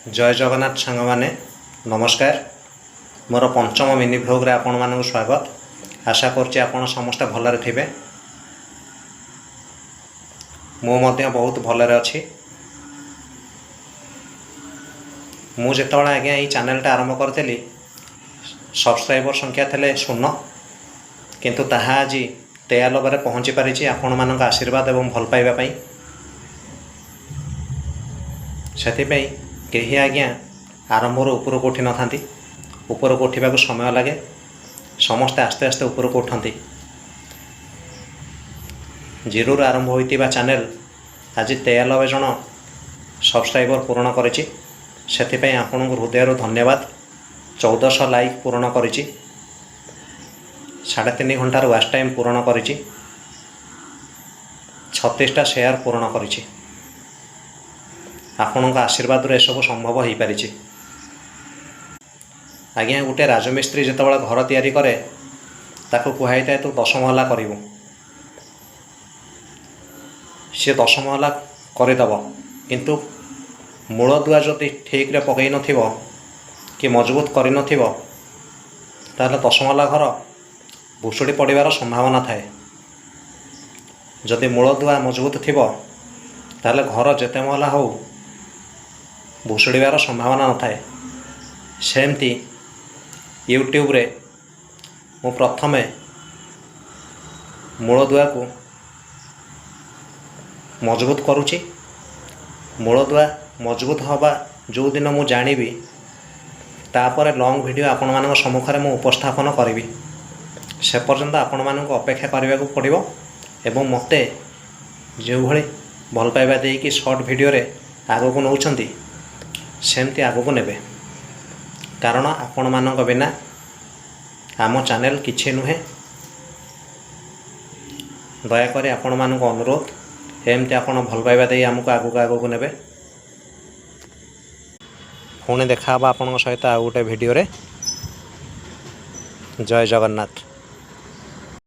जय जगन्नाथ सांग मैंने नमस्कार। मोर पंचम मिनी भ्लॉग रे आपण मानक स्वागत। आशा करछि आपण समस्त भलरे थिबे। मु मध्य बहुत भलरे अछि। मु जेतबेला आज्ञा ई चैनलटा आरंभ करथिली सब्सक्राइबर संख्या थिले 0 किंतु ताहा आज 93 रे पहुँची पारिछि आपण मानक आशीर्वाद एवं भल पाइबा पई। सेति पई केही आज्ञा आरंभर ऊपर को उठी न था। ऊपर को उठा समय लगे। समस्ते आस्ते आस्ते ऊपर को उठती। जीरो आरंभ होता चैनल आज 93 जन सब्सक्राइबर पूर्ण करिछि। सेतिपई आपनक हृदय धन्यवाद। 1400 लाइक पूर्ण करिछि। 3.5 घंटार वाच टाइम पूर्ण करिछि। 36टा शेयर पूर्ण करिछि। आपणक आशीर्वाद रे सब संभव हो पारिछि। आज्ञा गोटे राजमिस्त्री जितेबाला घर तैयारी करे ताको कहुई था तू 10 महला करू। सी 10 महला करदेव किंतु मूलदुआ जदि ठीक रे पकई नथिबो कि मजबूत करि नथिबो ताले 10 महला घर भुसुड़ी पड़िबार संभावना थाए। जदि मूलदुआ मजबूत थिबो ताले घर जेते महला हो भुसुड़ार संभावना न थाए। सेमती यूट्यूब रे मु प्रथमे मूलदुआ को मजबूत करुछि। मूलदुआ मजबूत हवा जो दिन मु जानिबी तापर लॉन्ग वीडियो आपण मानक सम्मुख में उपस्थापन करी। से पर्यंत आपण मानक अपेक्षा करने को पड़ो एवं मते जो भली भल पाइबा देकी शॉर्ट वीडियो रे आगो को नौचंती सेमती आगो को नेबे। कारण आपण मानक बिना आम चैनल किछि नुहे। दयाकोरी आपण मानक अनुरोध एमती आपण भल पाइबा दे आमको आगो को नेबे। पुणी देखा आपण सहित आ गोटे वीडियो रे। जय जगन्नाथ।